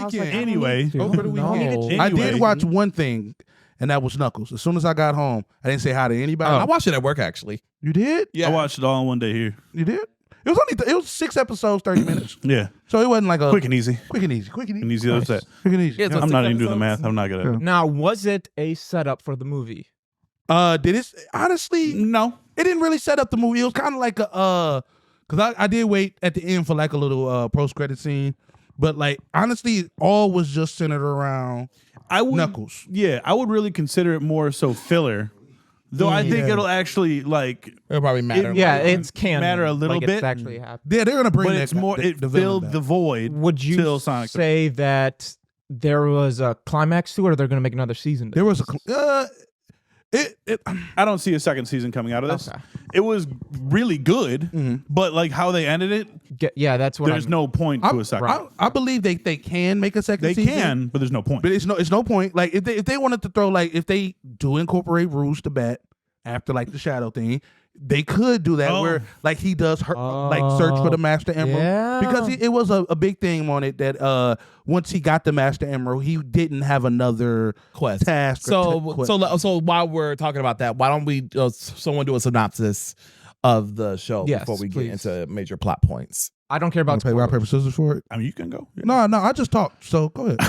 weekend. Anyway, over the weekend. I did watch one thing, and that was Knuckles. As soon as I got home, I didn't say hi to anybody. I watched it at work actually. You did? I watched it all in one day here. You did? It was only it was 6 episodes, 30 minutes. Yeah. So it wasn't like a Quick and easy. quick and easy. Quick and easy. And easy. That's it. Quick and easy. Yeah, so I'm not 6 even doing the episodes? math. I'm not gonna. Now, was it a setup for the movie? Did it honestly? No. It didn't really set up the movie. It was kind of like a because I did wait at the end for like a little post credit scene, but like honestly, all was just centered around Knuckles. Yeah, I would really consider it more so filler. Though I think it'll actually like It'll probably matter. Yeah, it's canon. matter a little like bit. It's actually happened. Yeah, they're gonna bring but that. it's more it the filled villain the back. void. Would you till Sonic say that there was a climax to it, or they're going to make another season? There was a. I don't see a second season coming out of this. Okay. It was really good, but like how they ended it, Yeah, that's what there's no point to a second. I believe they can make a second They season. can, but there's no point. But it's no point. Like if they wanted to throw if they do incorporate Rouge to Bat after like the Shadow thing, they could do that where like he does search for the Master Emerald. Yeah. Because it was a big thing on it that once he got the Master Emerald, he didn't have another Quest. task. So while we're talking about that, why don't we someone do a synopsis of the show Yes, before we please. get into major plot points? I don't care about play rock spoilers. paper scissors for it. I mean, you can go. Yeah. No, I just talked. So go ahead.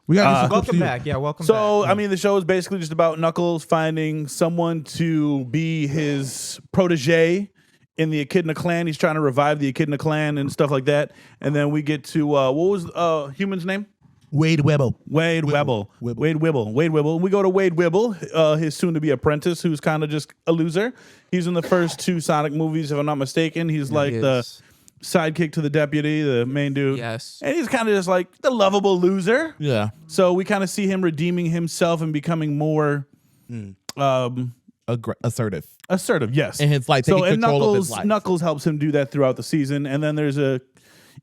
We got Welcome back. Yeah, welcome back. So, I mean, the show is basically just about Knuckles finding someone to be his protege in the Echidna clan. He's trying to revive the Echidna clan and stuff like that. And then we get to, what was human's name? Wade Webble. Wade Webble. Wade Wibble. Wade Wibble. We go to Wade Wibble, his soon-to-be apprentice, who's kind of just a loser. He's in the first 2 Sonic movies, if I'm not mistaken. He's like the sidekick to the deputy, the main dude. Yes. And he's kind of just like the lovable loser. Yeah. So we kind of see him redeeming himself and becoming more Assertive. assertive. Yes. And it's like taking control of his life. Knuckles helps him do that throughout the season. And then there's a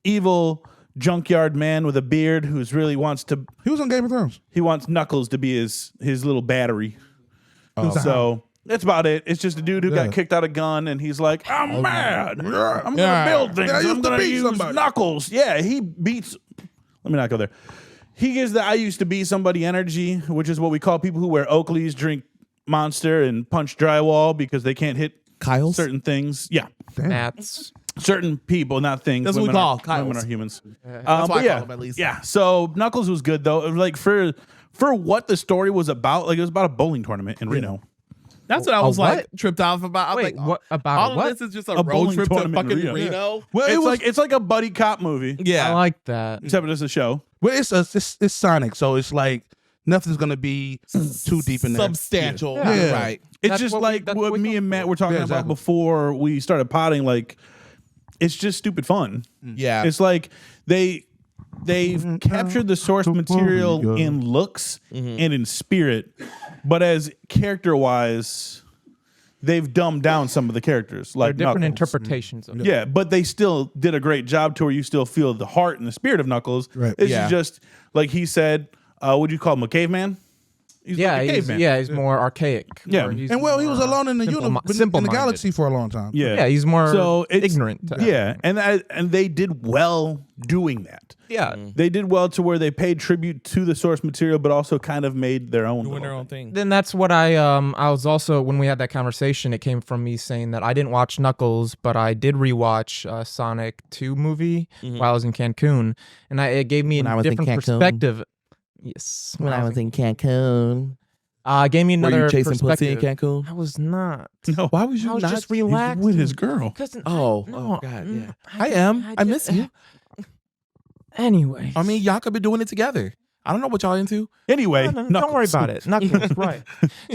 evil junkyard man with a beard who's really wants to. He was on Game of Thrones. He wants Knuckles to be his little battery. So that's about it. It's just a dude who got kicked out of gun, and he's like, I'm mad. I'm gonna build things. I used I'm to gonna beat use somebody." Knuckles. Yeah, he beats. Let me not go there. He gives the I used to be somebody energy, which is what we call people who wear Oakleys, drink Monster, and punch drywall because they can't hit Kyle's? certain things. Yeah, That's certain people, not things. That's what we Women call are- Kyles. Women are humans. That's But why I yeah, call him at least. yeah. So Knuckles was good though. Like for what the story was about, like it was about a bowling tournament in Reno. That's what I was what? like tripped off about. I was Wait, like, what about all what? of this is just a road bowling trip to tournament in fucking Reno. Reno. Well, It's like a buddy cop movie, Yeah. I like that. except it's a show. Well, it's Sonic, so it's like nothing's gonna be too deep in there. Substantial. Yeah. Yeah. Right. It's That's just what we- like that's what what we me come and Matt for. were talking Yeah, about exactly. before we started potting. Like, it's just stupid fun. Yeah. It's like they've captured the source material in looks and in spirit, but as character wise, they've dumbed down some of the characters. There are Like different Knuckles. interpretations of it. Yeah, but they still did a great job to where you still feel the heart and the spirit of Knuckles. Right. This Yeah. is just like he said. Would you call him a caveman? He's Yeah, like a he's, caveman. yeah, he's more archaic. Yeah. Or he's And well, he was more alone in the simple in the galaxy for a long time. Yeah. Yeah, he's more So it's, ignorant. to Yeah, and they did well doing that. Yeah. They did well to where they paid tribute to the source material, but also kind of made their own. Doing little their own thing. thing. Then that's what I was also, when we had that conversation, it came from me saying that I didn't watch Knuckles, but I did rewatch Sonic 2 movie while I was in Cancun, and it gave me When I a was in different Cancun. perspective. Yes, When I was in Cancun. gave me Were another you chasing pussy in perspective. Cancun? I was not. No, Why was you I was not? just relaxed with his girl. No, God, yeah. I I am. I just- miss you. Anyway, I mean, y'all could be doing it together. I don't know what y'all into. Anyway, don't worry about it. Knuckles, right?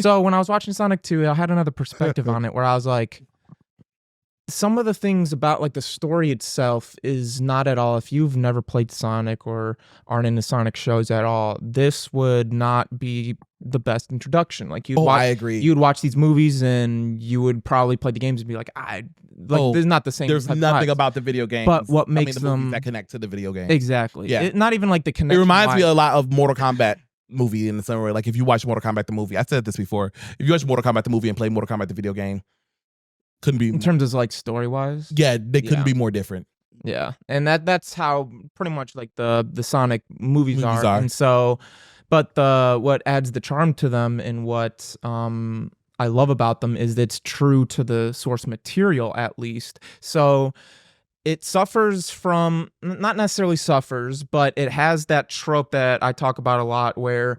So when I was watching Sonic 2, I had another perspective on it where I was like, some of the things about like the story itself is not at all. If you've never played Sonic or aren't into Sonic shows at all, this would not be the best introduction. Like you'd watch, I agree. You'd watch these movies and you would probably play the games and be like, there's not the same. There's type of nothing vibes. about the video games. But what I mean, makes the movies them- that connect to the video game. Exactly. Yeah. Not even like the connection. It reminds me wise. a lot of Mortal Kombat movie in the same way. Like if you watch Mortal Kombat the movie, I said this before. If you watch Mortal Kombat the movie and play Mortal Kombat the video game, couldn't be. in terms of like story wise. Yeah, they couldn't Yeah. be more different. Yeah, and that's how pretty much like the Sonic movies are. are. And so, but what adds the charm to them and what I love about them is that it's true to the source material, at least. So it suffers from, not necessarily suffers, but it has that trope that I talk about a lot where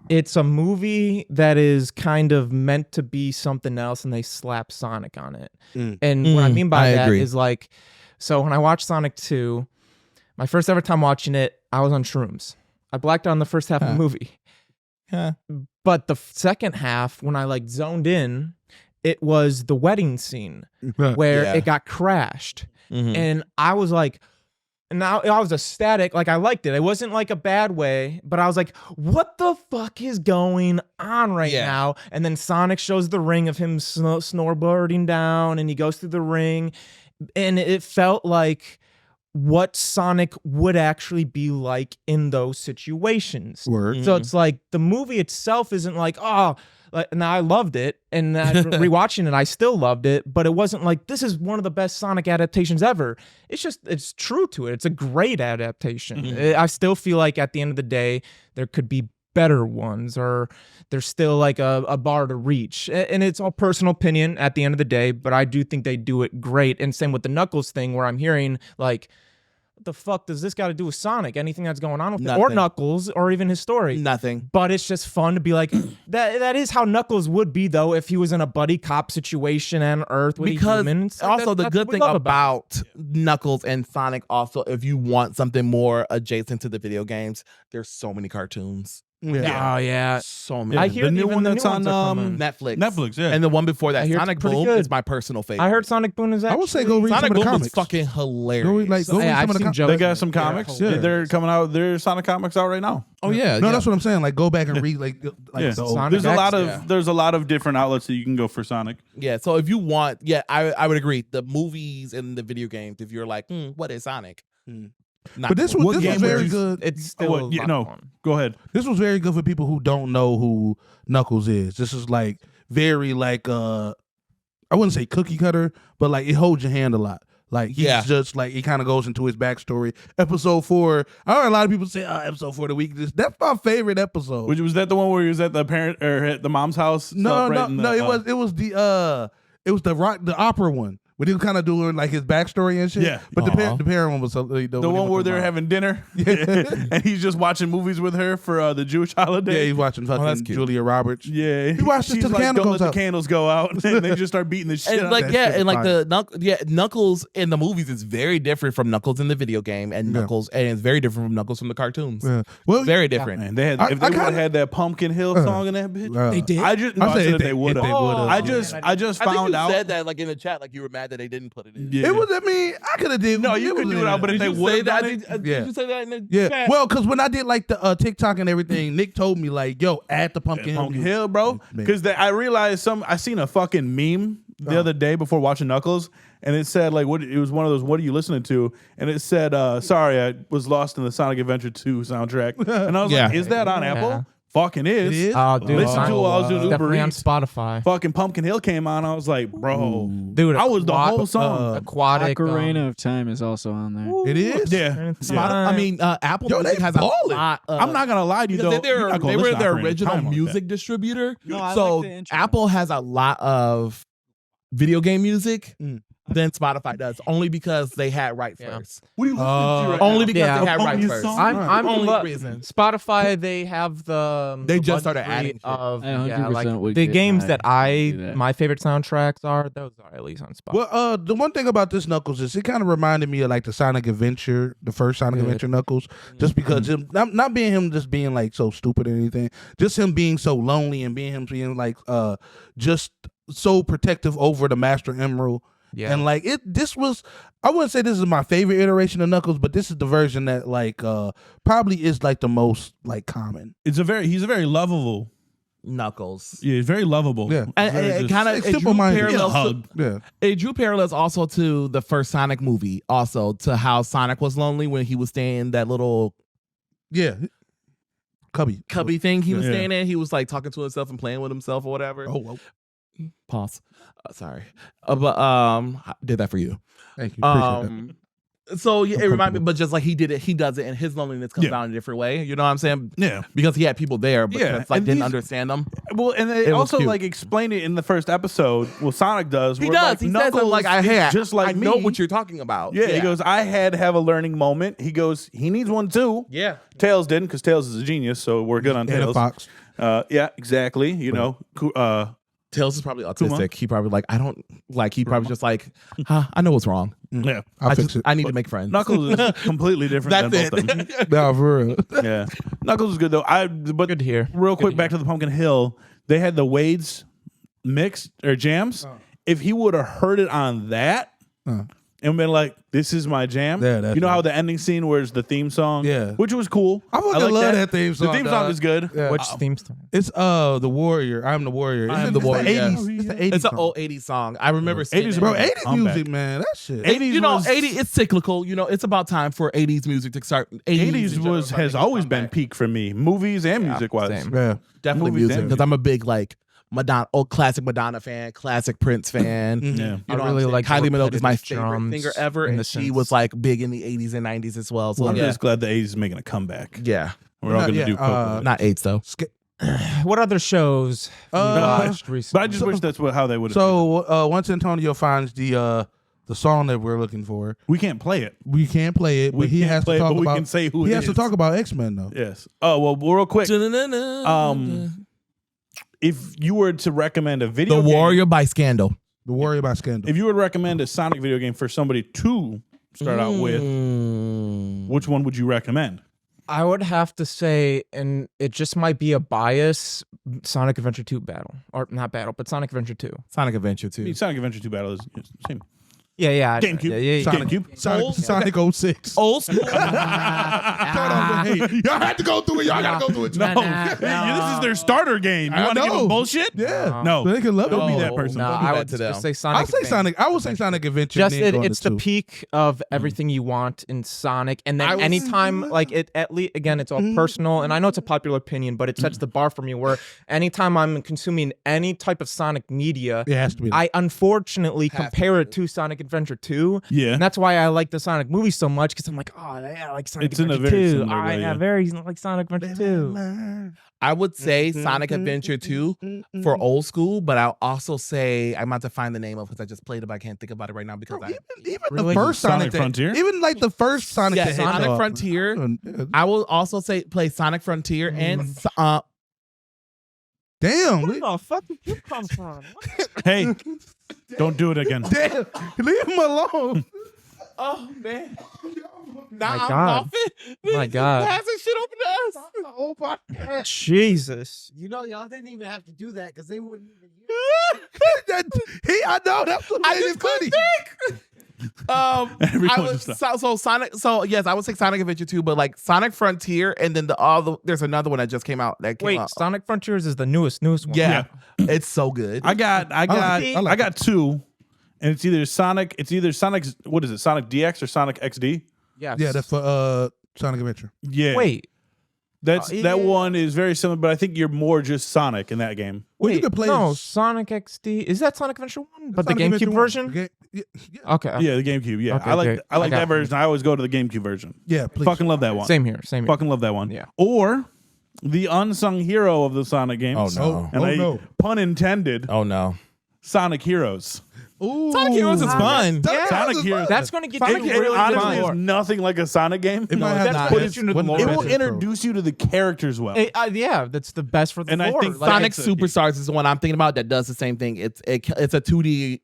it's a movie that is kind of meant to be something else and they slap Sonic on it. And what I mean by that is like, so when I watched Sonic 2, my first ever time watching it, I was on shrooms. I blacked out on the first half of the movie. But the second half, when I like zoned in, it was the wedding scene where it got crashed. And I was like, and I was ecstatic. Like, I liked it. It wasn't like a bad way, but I was like, what the fuck is going on right now? And then Sonic shows the ring of him snowboarding down, and he goes through the ring. And it felt like what Sonic would actually be like in those situations. So it's like the movie itself isn't like, oh, like, now I loved it, and rewatching it, I still loved it, but it wasn't like this is one of the best Sonic adaptations ever. It's just, it's true to it. It's a great adaptation. I still feel like at the end of the day, there could be better ones, or there's still like a bar to reach. And it's all personal opinion at the end of the day, but I do think they do it great. And same with the Knuckles thing, where I'm hearing like, what the fuck does this got to do with Sonic? Anything that's going on with it? Or Knuckles, or even his story? Nothing. But it's just fun to be like, that is how Knuckles would be, though, if he was in a buddy cop situation on Earth with humans. Also, the good thing about Knuckles and Sonic, also, if you want something more adjacent to the video games, there's so many cartoons. Oh yeah, so many. I hear the new one that's on Netflix. Netflix, yeah. And the one before that, I hear it's Sonic pretty Boom, good. is my personal favorite. I heard Sonic Boom is actually, I would say go read Sonic some of the Boom comics. is fucking hilarious. Go read some of the comics. They got some comics. Yeah. They're coming out. There's Sonic comics out right now. Oh yeah, No, that's what I'm saying. Like, go back and read like the old. There's a lot of different outlets that you can go for Sonic. Yeah, so if you want, I would agree. The movies and the video games, if you're like, what is Sonic? But this was very good. It's still go ahead. This was very good for people who don't know who Knuckles is. This is like very like I wouldn't say cookie cutter, but like it holds your hand a lot. Like he's just like, he kind of goes into his backstory. Episode 4, I heard a lot of people say, episode 4 of the week. That's my favorite episode. Was that the one where he was at the parent or at the mom's house? No. It was the opera one. But he was kind of doing like his backstory and shit. Yeah. But the parent one was the one where they're having dinner. And he's just watching movies with her for the Jewish holiday. Yeah, he's watching fucking Julia Roberts. Yeah. He watched it till the candle goes out. The candles go out, and they just start beating the shit and out like of yeah, and like Knuckles in the movies is very different from Knuckles in the video game, and Knuckles and it's very different from Knuckles from the cartoons. Yeah. Well, very different. Man, if they would have had that Pumpkin Hill song in that bitch, they did. I said they would have. I just found out. Said that like in the chat, like you were mad that they didn't put it in. Yeah. It was. I mean, I could have did. No, you could do it, but if they would have done it, did you say that in the chat? Well, because when I did like the TikTok and everything, Nick told me like, "Yo, add the Pumpkin Hill, bro." Because I realized I seen a fucking meme the other day before watching Knuckles, and it said like, "What?" It was one of those, "What are you listening to?" And it said, "Sorry, I was lost in the Sonic Adventure 2 soundtrack." And I was like, "Is that on Apple?" Fucking is. It is. Oh, dude, listen to it while I was doing Uber definitely on Eats. Spotify. Fucking Pumpkin Hill came on. I was like, bro, dude, I was the whole song. Aquatic. Ocarina of Time is also on there. It is. Yeah. I mean, Apple Music has a lot. I'm not gonna lie to you though. They were their original music distributor. No, so like the intro. Apple has a lot of video game music than Spotify does, only because they had rights first. What are you listening to right Only now? because they had rights your first. song? I'm only reason. Spotify, they have the They the just started budgetary adding shit. of I 100% like would the get games high that to do that. my favorite soundtracks are at least on Spotify. Well, the one thing about this Knuckles is it kind of reminded me of like the Sonic Adventure, the first Sonic Adventure Knuckles, just because him not being him just being like so stupid or anything, just him being so lonely and being like just so protective over the Master Emerald. Yeah. And like this was, I wouldn't say this is my favorite iteration of Knuckles, but this is the version that like probably is like the most like common. He's a very lovable Knuckles. Yeah, he's very lovable. Yeah. And it kind of it drew parallels also to the first Sonic movie, also to how Sonic was lonely when he was staying in that little cubby thing he was staying in. He was like talking to himself and playing with himself or whatever. Pause. Sorry. But I did that for you. Thank you. Appreciate that. So yeah, it reminded me, but just like he does it, and his loneliness comes out in a different way. You know what I'm saying? Yeah, because he had people there, but like didn't understand them. Well, and they also like explained it in the first episode. Well, Sonic does. He does. He says like I know what you're talking about. Yeah, he goes, I had to have a learning moment. He goes, he needs one too. Yeah, Tails didn't because Tails is a genius, so we're good on Tails. Fox. Yeah, exactly. You know, Tails is probably autistic. Kuma? He probably like I don't like. He probably just like I know what's wrong. Yeah, I'll fix it. I need to make friends. Knuckles is completely different. That's than both it. of them. No, for real. Yeah, Knuckles is good though. But Good to hear. Real quick, back to the Pumpkin Hill. They had the Wade's mix or jams. If he would have heard it on that and been like, "This is my jam," you know how the ending scene where it's the theme song, which was cool. I fucking love that theme song. The theme song is good. Yeah. Which theme song? It's the Warrior. I'm the Warrior. I'm the Warrior. It's the 80s. It's an old 80s song. I remember 80s, bro. 80s music, man. That shit. 80s, you know, 80. It's cyclical. You know, it's about time for 80s music to start. 80s has always been peak for me, movies and music wise. Yeah, definitely music because I'm a big like Madonna, classic Madonna fan, classic Prince fan. Yeah, you know, I really like Kylie Minogue is my favorite drums singer ever, in and the she sense. was like big in the 80s and 90s as well. So I'm yeah, just glad the 80s is making a comeback. yeah. We're all gonna do Coco. Not 8s though. What other shows you watched recently? But I just wish that's how they would have. So once Antonio finds the song that we're looking for, we can't play it. we can't play it, but he has to talk but about. we can say who he it has to is. talk about X-Men though. Yes. Oh well, real quick. If you were to recommend a video The game, Warrior by Scandal. The Warrior by Scandal. if you were to recommend a Sonic video game for somebody to start out with, which one would you recommend? I would have to say, and it just might be a bias, Sonic Adventure 2 Battle. Or not Battle, but Sonic Adventure 2. Sonic Adventure I 2. mean, Sonic Adventure 2 Battle is the same. Yeah. GameCube. Yeah. Sonic, GameCube. Sonic 06. Old school. Y'all had to go through it. Y'all gotta go through it. No, this is their starter game. You I want to give know. them bullshit? Yeah. No. They can love Don't it. be that person. No, Don't be I bad would to them. just say Sonic. I would say Sonic. I would say Sonic Adventure. Just then go it's the into two. peak of everything you want in Sonic, and I then was- anytime like it at least again it's all personal, and I know it's a popular opinion, but it sets the bar for me. Where anytime I'm consuming any type of Sonic media, It has to be. I unfortunately compare it to Sonic Adventure 2. Yeah. And that's why I like the Sonic movie so much, because I'm like, oh, yeah, I like Sonic It's in a Adventure very 2. similar way, I yeah. very like Sonic Adventure 2. I would say Sonic Adventure 2 for old school, but I'll also say I'm about to find the name of because I just played it, but I can't think about it right now because Even Really? the first Sonic Sonic Frontier? Even like the first Sonic. yeah, the Sonic Hedgehog. Frontier. I will also say play Sonic Frontier and Damn. Where the fuck did you come from? Hey, don't do it again. Damn. Leave him alone. oh man. My I'm God. coughing. My God. Passing shit over to us. Jesus. You know, y'all didn't even have to do that because they wouldn't even hear. I know that's what I made just it funny. couldn't think. Everyone I would, just so Sonic. So yes, I would say Sonic Adventure 2, but like Sonic Frontier, and then there's another one that just came out. That came Wait, out. Sonic Frontiers is the newest one. Yeah, it's so good. I got two, and it's either Sonic. What is it? Sonic DX or Sonic XD? Yes. Yeah, that's for Sonic Adventure. Yeah. Wait. That yeah. one is very similar, but I think you're more just Sonic in that game. Well, you Wait, could play no, Sonic XD. Is that Sonic Adventure 1? But Sonic the Adventure GameCube 1. version? Yeah. Okay. Yeah, the GameCube. Yeah, Okay, I like okay. I like I got that it. version. I always go to the GameCube version. Yeah, please. Fucking love that one. Same here. Fucking love that one. Yeah. Or the unsung hero of the Sonic games. Oh, no. And no. pun intended. Oh no, Sonic Heroes. Ooh. Sonic Heroes is fun. Sonic Heroes. That's going to get It, you it really honestly fun. is nothing like a Sonic game. It might have that's the put best- you into the one of lore. the It will best intro. introduce you to the characters well. Yeah, that's the best for the And I lore. think Like, Sonic it's a- Superstars is the one I'm thinking about that does the same thing. It's a 2D,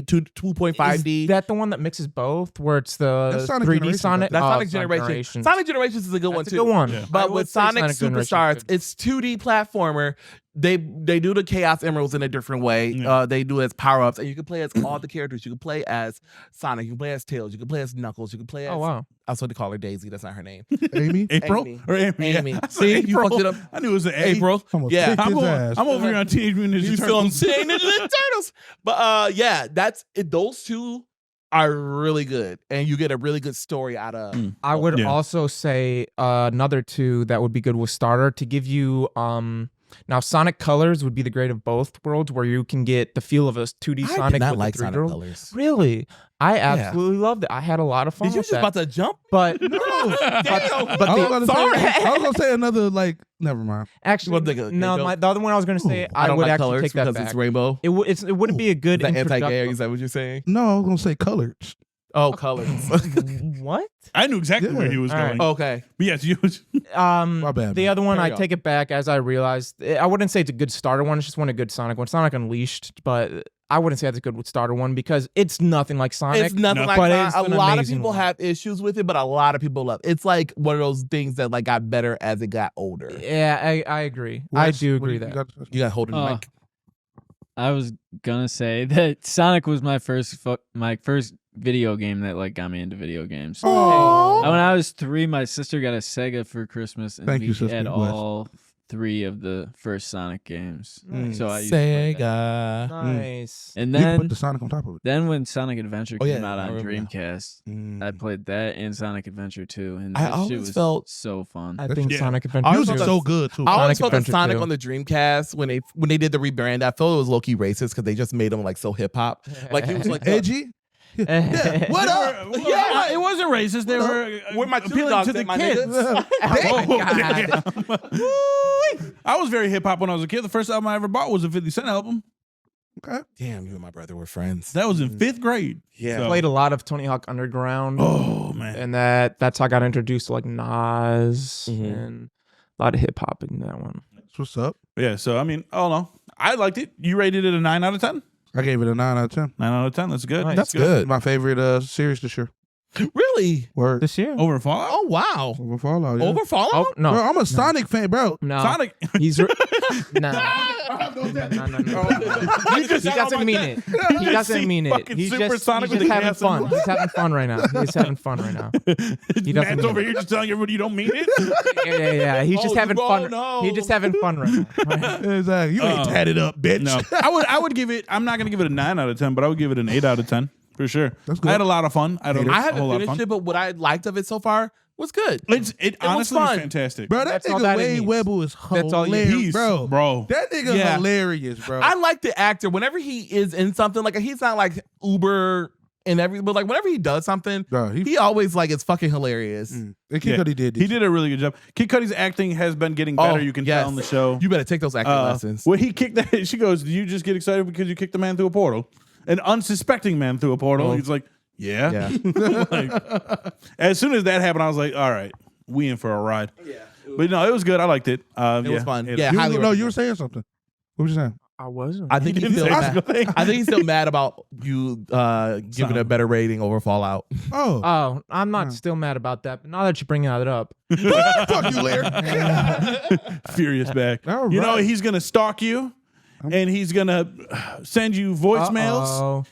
2.5D. Is that the one that mixes both, where it's the That's Sonic 3D Generations, Sonic? That's Oh, Sonic Generation. Sonic Generations is a good one That's too. a good one. Yeah. I But would with say Sonic Generations Superstars, is good. it's 2D platformer. They do the Chaos Emeralds in a different way. Yeah. They do it as power ups, and you can play as all the characters. You can play as Sonic. You can play as Tails. You can play as Knuckles. You can play as. Oh, wow. I was going to call her Daisy. That's not her name. Amy. April Amy. or Amy? Amy. Yeah. See, you April. fucked it up. I knew it was an A. April. I'm gonna Yeah. kick his ass. I'm over here on Teenage Mutant Ninja You feel what I'm Turtles. saying? Ninja Turtles. But yeah, that's it. Those two are really good, and you get a really good story out of. I would Yeah. also say another two that would be good with starter to give you Now, Sonic Colors would be the great of both worlds, where you can get the feel of a 2D I Sonic did not with like the 3D Sonic world. Colors. Really? I absolutely loved it. I had a lot of fun Did you with just that. about to jump? But Damn. but I was gonna sorry. say, I was gonna say another like. Never mind. actually, What, the other one I was going to say, I don't would like actually colors take that because back. it's rainbow. It wouldn't be a good Is that anti-gay? introduction. Is that what you're saying? No, I was gonna say colors. Oh, colors. What? I knew exactly where he was All going. right. Okay. But yes, you. My bad. The man. other one, Carry I on. take it back as I realized. I wouldn't say it's a good starter one. It's just one a good Sonic one. Sonic Unleashed, but I wouldn't say it's a good starter one because it's nothing like Sonic. It's nothing like but that. it's A an lot of amazing people one. have issues with it, but a lot of people love it. It's like one of those things that like got better as it got older. Yeah, I agree. Wes, I do what agree you that. got? You got holding the Uh, mic. I was gonna say that Sonic was my first video game that like got me into video games. When I was 3, my sister got a Sega for Christmas, and Thank we you, sister. had Bless. all 3 of the first Sonic games. Nice. So I used to play that. Sega. Nice. And You can then put the Sonic on top of it. then when Sonic Adventure Oh, came yeah, out I on remember now. Dreamcast, I played that and Sonic Adventure 2, and I that shit always was felt- so fun. I That think shit- Sonic Adventure. I Music's was so good too. I always Sonic felt that Adventure Sonic 2. on the Dreamcast when they did the rebrand, I felt it was low key racist because they just made him like so hip hop. Like he was like Edgy. Yeah, what up? Yeah, it wasn't racist. They were Where my two appealing dogs to the at, my kids. niggas? Oh my God. Damn. I was very hip hop when I was a kid. The first album I ever bought was a 50 Cent album. Okay. Damn, you and my brother were friends. That was in 5th grade. Yeah. So- Played a lot of Tony Hawk Underground. Oh man. And that's how I got introduced to like Nas Mhm. and a lot of hip hop in that one. That's what's up. Yeah. So I mean, I don't know. I liked it. You rated it a 9 out of 10. I gave it a 9 out of 10. 9 out of 10. That's good. Nice. That's good. My favorite series this year. Really? Word. This year? Over Fallout. Oh wow. Over Fallout. Yeah. Over Fallout? Oh, no. Bro, I'm a Sonic fan, bro. No. Sonic. He's no. He doesn't mean it. He doesn't mean it. Fucking He's Super just, Sonic he's with just the having gas fun. in. He's having fun right now. He's having fun right now. He doesn't Matt's mean over it. here just telling everybody you don't mean it. Yeah. He's just having fun. no. He's just having fun right now. Exactly. You ain't tatted up, bitch. No, I would give it. I'm not gonna give it a 9 out of 10, but I would give it an 8 out of 10 for sure. That's good. I had a lot of fun. I I whole haven't lot of finished fun. it, but what I liked of it so far was good. It honestly was fun. fantastic, Bro, that That's all nigga that it Wade needs. Webber is That's all you hilarious, need. bro. That nigga Yeah. hilarious, bro. I like the actor whenever he is in something. Like he's not like Uber and everything, but like whenever he does something, Bro, he always like it's fucking hilarious. And Kid Yeah. Cudi did this. he did a really good job. Kid Cudi's acting has been getting better. Oh, You can yes. tell on the show. You better take those acting lessons. When he kicked that, she goes, "Do you just get excited because you kicked the man through a portal? An unsuspecting man through a portal." Oh. He's like, "Yeah." Yeah. Like, as soon as that happened, I was like, "All right, we in for a ride." Yeah, but no, it was good. I liked it. It was fun. Yeah, You, highly no, you recommend. were saying something. What was you saying? I wasn't. I think he's Didn't still say mad. something. I think he's still mad about you giving a better rating over Fallout. Oh, Oh, I'm not still mad about that, but now that you bring that up, fuck you, Leer. Furious back. All You know right. he's gonna stalk you, and he's gonna send you voicemails. Uh-oh.